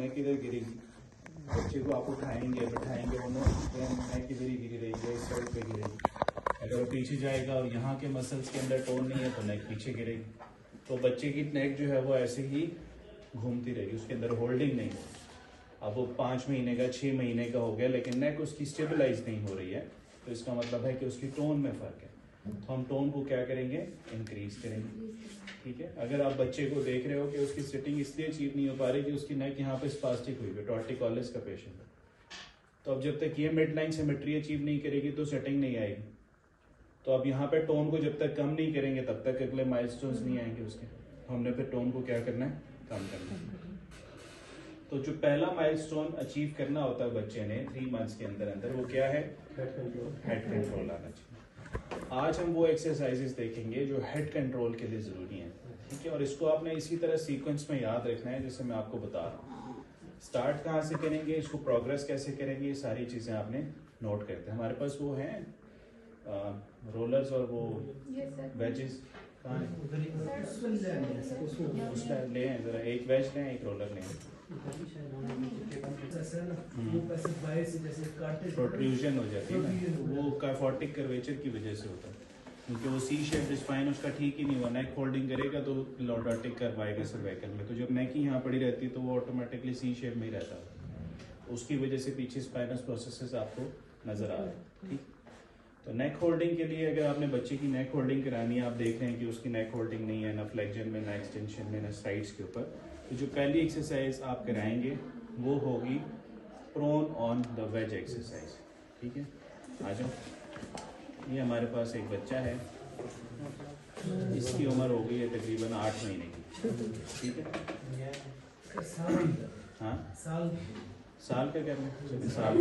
नेक इधर गिरेगी, बच्चे को आप उठाएंगे बैठाएंगे, वो नेक इधर ही गिरी रहेगी, इस साइड पे गिरेगी। अगर वो पीछे जाएगा और यहाँ के मसल्स के अंदर टोन नहीं है तो नेक पीछे गिरेगी। तो बच्चे की नेक जो है वो ऐसे ही घूमती रहेगी, उसके अंदर होल्डिंग नहीं है। अब वो 5 महीने का 6 महीने का हो गया लेकिन नेक उसकी स्टेबलाइज नहीं हो रही है, तो इसका मतलब है कि उसकी टोन में फ़र्क है। तो हम टोन को क्या करेंगे, इंक्रीज करेंगे। ठीक है, अगर आप बच्चे को देख रहे हो कि उसकी सिटिंग इसलिए अचीव नहीं हो पा रही कि उसकी नेक यहाँ पे स्पास्टिक हुई है, टॉर्टिकोलिस का पेशेंट है, तो अब जब तक ये मिड लाइन सिमेट्री अचीव नहीं करेगी तो सेटिंग नहीं आएगी। तो अब यहाँ पे टोन को जब तक कम नहीं करेंगे तब तक अगले माइलस्टोन्स नहीं आएंगे उसके। तो हमने फिर टोन को क्या करना है, कम करना है। तो जो पहला माइलस्टोन अचीव करना होता है बच्चे ने 3 मंथ्स के अंदर अंदर, वो क्या है, हेड कंट्रोल आना चाहिए। आज हम वो एक्सरसाइजेस देखेंगे जो हेड कंट्रोल के लिए जरूरी हैं। ठीक है, और इसको आपने इसी तरह सीक्वेंस में याद रखना है जैसे मैं आपको बता रहा हूँ। स्टार्ट कहाँ से करेंगे, इसको प्रोग्रेस कैसे करेंगे, ये सारी चीजें आपने नोट करते हैं। हमारे पास वो है रोलर्स और वो वेजेस कहाँ है, उसका ले आए जरा, एक वेज लें एक रोलर लें। प्रोट्रूजन हो जाती है ना, वो काइफोटिक कर्वेचर की वजह से होता है, क्योंकि वो सी शेप स्पाइन उसका ठीक ही नहीं हुआ। नेक होल्डिंग करेगा तो लॉर्डोटिक कर्व आएगा सर्वाइकल में, तो जब नेक ही यहाँ पड़ी रहती है तो वो ऑटोमेटिकली सी शेप में ही रहता है, उसकी वजह से पीछे स्पाइनस प्रोसेसेस आपको नजर आ रहे हैं। ठीक, तो नेक होल्डिंग के लिए अगर आपने बच्चे की नेक होल्डिंग करानी है, आप देख रहे हैं कि उसकी नेक होल्डिंग नहीं है, ना फ्लेक्जन में, ना एक्सटेंशन में, ना साइड्स के ऊपर, तो जो पहली एक्सरसाइज आप कराएंगे वो होगी prone on the wedge exercise. ठीक है, आ जाओ। ये हमारे पास एक बच्चा है, इसकी उम्र हो गई है तकरीबन 8 महीने की। ठीक है, हाँ साल का करना है, साल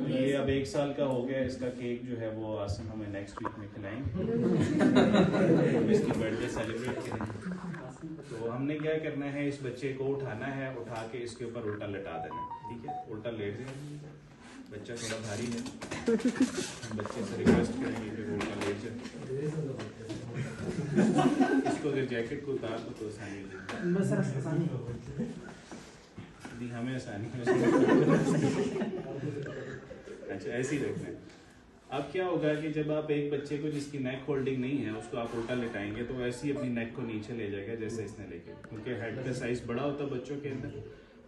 ये अब 1 साल का हो गया। इसका केक जो है वो आसिम हमें नेक्स्ट वीक में खिलाएंगे, हम इसकी बर्थडे सेलिब्रेट करेंगे। तो हमने क्या करना है, इस बच्चे को उठाना है, उठा के इसके ऊपर उल्टा लटा देना है। ठीक है, उल्टा लेट जाए, बच्चा थोड़ा भारी है, हम बच्चे से रिक्वेस्ट करेंगे कि वो उल्टा लेट जाए। इसको अगर जैकेट को उतार दो तो आसानी हो, हमें आसानी अच्छा ऐसे ही रखना है। अब क्या होगा कि जब आप एक बच्चे को जिसकी नेक होल्डिंग नहीं है उसको आप उल्टा लेटाएंगे तो वैसे ही अपनी नेक को नीचे ले जाएगा जैसे इसने लेके, क्योंकि हेड का साइज बड़ा होता है बच्चों के अंदर,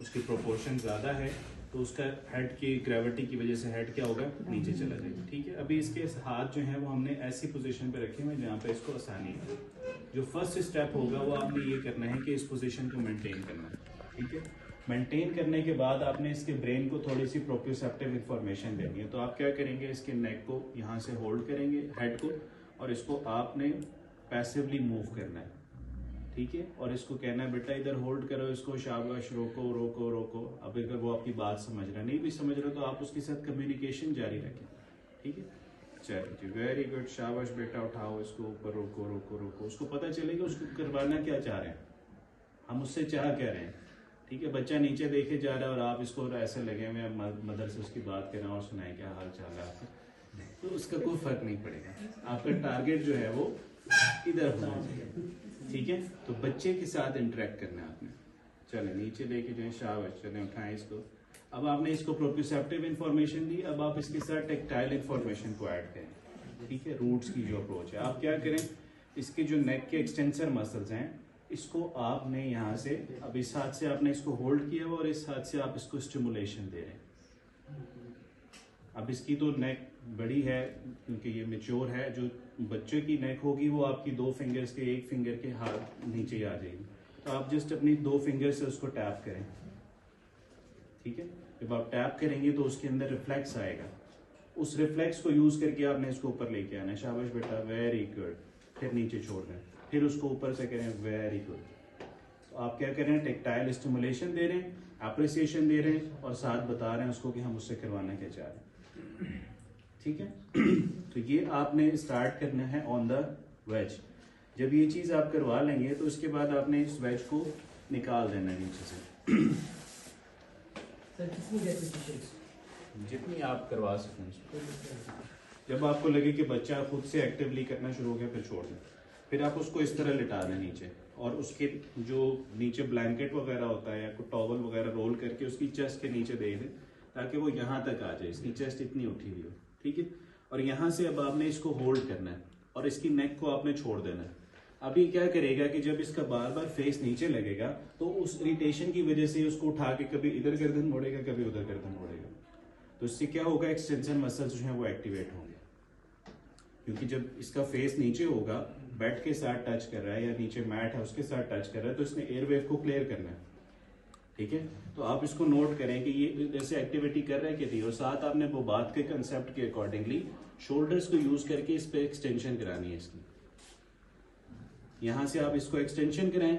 उसकी प्रोपोर्शन ज़्यादा है, तो उसका हेड की ग्रेविटी की वजह से हेड क्या होगा, नीचे चला जाएगा। ठीक है, अभी इसके हाथ जो है वो हमने ऐसी पोजीशन पे रखे हुए हैं जहाँ पे इसको आसानी है। जो फर्स्ट स्टेप होगा वो आपने ये करना है कि इस पोजीशन को मेंटेन करना है। ठीक है, मेंटेन करने के बाद आपने इसके ब्रेन को थोड़ी सी प्रोप्रियोसेप्टिव इंफॉर्मेशन देनी है। तो आप क्या करेंगे, इसके नेक को यहाँ से होल्ड करेंगे हेड को, और इसको आपने पैसिवली मूव करना है। ठीक है, और इसको कहना है बेटा इधर होल्ड करो इसको, शाबाश, रोको रोको रोको। अब अगर वो आपकी बात समझ रहा नहीं भी समझ रहा तो आप उसके साथ कम्युनिकेशन जारी रखें। ठीक है, चलो जी, वेरी गुड, शाबाश बेटा, उठाओ इसको ऊपर, रोको रोको रोको। उसको पता चलेगा उसको करवाना क्या चाह रहे हैं, हम उससे चाह क्या रहे हैं। ठीक है, बच्चा नीचे देखे जा रहा है और आप इसको ऐसे लगे हुए मदर से उसकी बात करें और सुनाए क्या हाल चाल है आपका, तो उसका कोई फर्क नहीं पड़ेगा। आपका टारगेट जो है वो इधर होना चाहिए। ठीक है, तो बच्चे के साथ इंटरेक्ट करना है आपने। चले नीचे लेके जाए, शाबाश, चले उठाएं इसको। अब आपने इसको प्रोप्रियोसेप्टिव इंफॉर्मेशन दी, अब आप इसके साथ टेक्टाइल इंफॉर्मेशन को ऐड करें। ठीक है, रूट्स की जो अप्रोच है, आप क्या करें, इसके जो नेक के एक्सटेंसर मसल्स हैं इसको आपने यहाँ से, अब इस हाथ से आपने इसको होल्ड किया हुआ और इस हाथ से आप इसको स्टिमुलेशन दे रहे हैं। अब इसकी तो नेक बड़ी है क्योंकि ये मैच्योर है, जो बच्चे की नेक होगी वो आपकी 2 फिंगर्स के, 1 फिंगर के हाथ नीचे ही आ जाएगी। तो आप जस्ट अपनी 2 फिंगर से उसको टैप करें। ठीक है, जब आप टैप करेंगे तो उसके अंदर रिफ्लेक्स आएगा, उस रिफ्लेक्स को यूज करके आपने इसको ऊपर लेके आना है। शाबाश बेटा, वेरी गुड, फिर नीचे छोड़ दें, फिर उसको ऊपर से करें, वेरी गुड। तो आप क्या कर रहे हैं, टेक्टाइल स्टिमुलेशन दे रहे हैं, अप्रिसिएशन दे रहे हैं और साथ बता रहे हैं उसको कि हम उससे करवाना क्या चाह रहे हैं। ठीक है, तो ये आपने स्टार्ट करना है ऑन द वेज। जब ये चीज आप करवा लेंगे तो उसके बाद आपने इस वेज को निकाल देना है नीचे से। जितनी आप करवा सकें। जब आपको लगे कि बच्चा खुद से एक्टिवली करना शुरू हो गया फिर छोड़ दें, फिर आप उसको इस तरह लिटा दें नीचे, और उसके जो नीचे ब्लैंकेट वगैरह होता है या कोई टॉवल वगैरह रोल करके उसकी चेस्ट के नीचे दे दें ताकि वो यहाँ तक आ जाए, इसकी चेस्ट इतनी उठी हुई हो, ठीक है। और यहाँ से अब आपने इसको होल्ड करना है और इसकी नेक को आपने छोड़ देना है। अब ये क्या करेगा कि जब इसका बार बार फेस नीचे लगेगा तो उस इरिटेशन की वजह से उसको उठा के कभी इधर गर्दन मोड़ेगा, कभी उधर गर्दन मोड़ेगा। तो इससे क्या होगा, एक्सटेंशन मसल्स जो है वो एक्टिवेट होंगे, क्योंकि जब इसका फेस नीचे होगा, बेड के साथ टच कर रहा है या नीचे मैट है उसके साथ टच कर रहा है, तो इसने एयरवेव को क्लियर करना है, ठीक है। तो आप इसको नोट करें कि ये जैसे एक्टिविटी कर रहा है कि नहीं, और साथ आपने वो बात के कंसेप्ट के अकॉर्डिंगली शोल्डर्स को यूज करके इस पे एक्सटेंशन करानी है इसकी। यहाँ से आप इसको एक्सटेंशन कराएं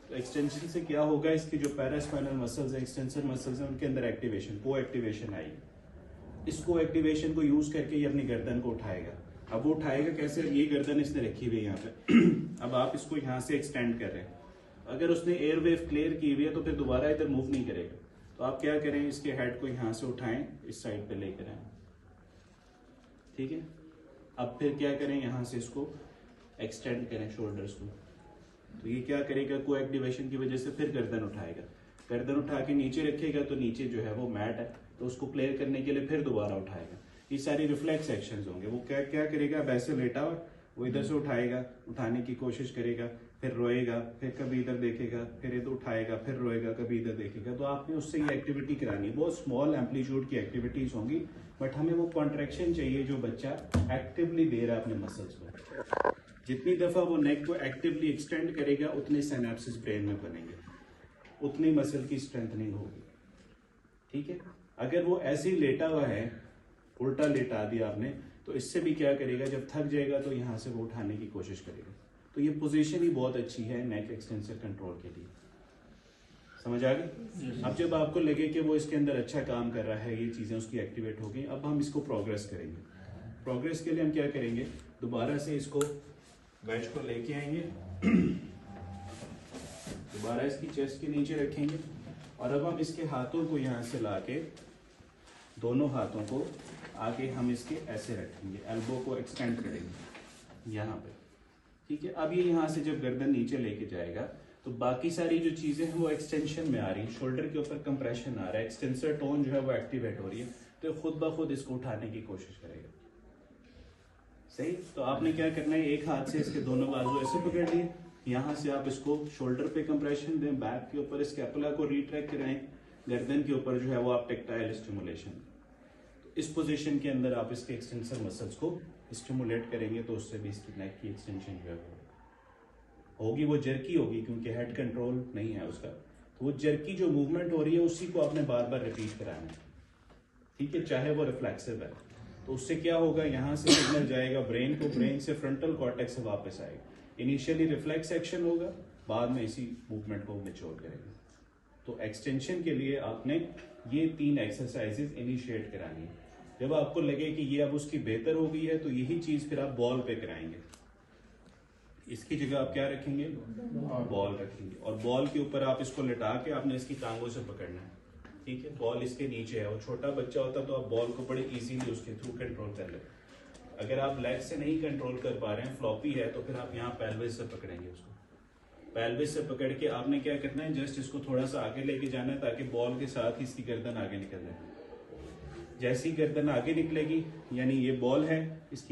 तो एक्सटेंशन से क्या होगा, इसकी जो पैरास्पाइनल मसल्स है, एक्सटेंसर मसल्स हैं, उनके अंदर एक्टिवेशन, को एक्टिवेशन आएगी। इस को एक्टिवेशन को यूज करके ये अपनी गर्दन को उठाएगा। अब वो उठाएगा कैसे, ये गर्दन इसने रखी हुई है यहाँ पे अब आप इसको यहाँ से एक्सटेंड कर रहे हैं। अगर उसने एयर वेव क्लियर की हुई है तो फिर दोबारा इधर मूव नहीं करेगा। तो आप क्या करें, इसके हेड को यहाँ से उठाएं, इस साइड पे लेकर आए, ठीक है। अब फिर क्या करें, यहाँ से इसको एक्सटेंड करें शोल्डर्स को। तो ये क्या करेगा, को एक्टिवेशन की वजह से फिर गर्दन उठाएगा। गर्दन उठा के नीचे रखेगा तो नीचे जो है वो मैट है, तो उसको क्लियर करने के लिए फिर दोबारा उठाएगा। ये सारी रिफ्लेक्स एक्शंस होंगे। वो क्या क्या करेगा, वैसे लेटा हुआ वो इधर से उठाएगा, उठाने की कोशिश करेगा, फिर रोएगा, फिर कभी इधर देखेगा, फिर इधर उठाएगा, फिर रोएगा, कभी इधर देखेगा। तो आपने उससे ये एक्टिविटी करानी है। बहुत स्मॉल एम्पलीट्यूड की एक्टिविटीज होंगी, बट हमें वो कॉन्ट्रैक्शन चाहिए जो बच्चा एक्टिवली दे रहा है अपने मसल्स को। जितनी दफा वो नेक को एक्टिवली एक्सटेंड करेगा उतने सिनेप्सिस ब्रेन में बनेंगे, उतनी मसल की स्ट्रेंथनिंग होगी, ठीक है। अगर वो ऐसे ही लेटा हुआ है, उल्टा लेटा दिया आपने, तो इससे भी क्या करेगा, जब थक जाएगा तो यहाँ से वो उठाने की कोशिश करेगा। तो ये पोजीशन ही बहुत अच्छी है नेक एक्सटेंसर कंट्रोल के लिए। समझ आ गई? अब जब आपको लगे कि वो इसके अंदर अच्छा काम कर रहा है, ये चीजें उसकी एक्टिवेट हो गई, अब हम इसको प्रोग्रेस करेंगे। प्रोग्रेस के लिए हम क्या करेंगे, दोबारा से इसको वेज को लेके आएंगे, दोबारा इसकी चेस्ट के नीचे रखेंगे, और अब हम इसके हाथों को यहाँ से लाके, दोनों हाथों को आगे हम इसके ऐसे रखेंगे, एल्बो को एक्सटेंड करेंगे यहाँ पे, ठीक है। अब ये यहाँ से जब गर्दन नीचे लेके जाएगा तो बाकी सारी जो चीजें हैं वो एक्सटेंशन में आ रही हैं, शोल्डर के ऊपर कंप्रेशन आ रहा है, एक्सटेंसर टोन जो है वो एक्टिवेट हो रही है, तो खुद ब खुद इसको उठाने की कोशिश करेगा। सही। तो आपने क्या करना है, एक हाथ से इसके दोनों बाजू ऐसे पकड़ लिए, यहाँ से आप इसको शोल्डर पे कंप्रेशन दें, बैक के ऊपर स्कैपुला को रिट्रैक्ट कराएं, गर्दन के ऊपर जो है वो आप टेक्टाइल स्टिमुलेशन। इस पोजीशन के अंदर आप इसके एक्सटेंसर मसल्स को स्टिमुलेट करेंगे तो उससे भी इसकी नेक की एक्सटेंशन जो है होगी। वो जर्की होगी क्योंकि हेड कंट्रोल नहीं है उसका, तो वो जर्की जो मूवमेंट हो रही है उसी को आपने बार बार रिपीट कराना है, ठीक है, चाहे वो रिफ्लेक्सिव है। तो उससे क्या होगा, यहाँ से सिग्नल जाएगा ब्रेन को, ब्रेन से फ्रंटल कॉर्टेक्स से वापस आएगा। इनिशियली रिफ्लेक्स एक्शन होगा, बाद में इसी मूवमेंट को मैच्योर करेगा। तो एक्सटेंशन के लिए आपने ये 3 एक्सरसाइजेज इनिशिएट करानी है। जब आपको लगे कि ये अब उसकी बेहतर हो गई है तो यही चीज फिर आप बॉल पे कराएंगे। इसकी जगह आप क्या रखेंगे, बॉल रखेंगे, और बॉल के ऊपर आप इसको लिटा के आपने इसकी टांगों से पकड़ना है, ठीक है। बॉल इसके नीचे है, वो छोटा बच्चा होता तो आप बॉल को बड़े इजीली उसके थ्रू कंट्रोल कर ले। अगर आप लेग से नहीं कंट्रोल कर पा रहे हैं, फ्लॉपी है, तो फिर आप यहाँ पेल्विस से पकड़ेंगे उसको। पेल्विस से पकड़ के आपने क्या करना है, जस्ट इसको थोड़ा सा आगे लेके जाना है ताकि बॉल के साथ ही इसकी गर्दन आगे निकल जाए। जैसी गर्दन आगे निकलेगी, यानी ये बॉल है, इसकी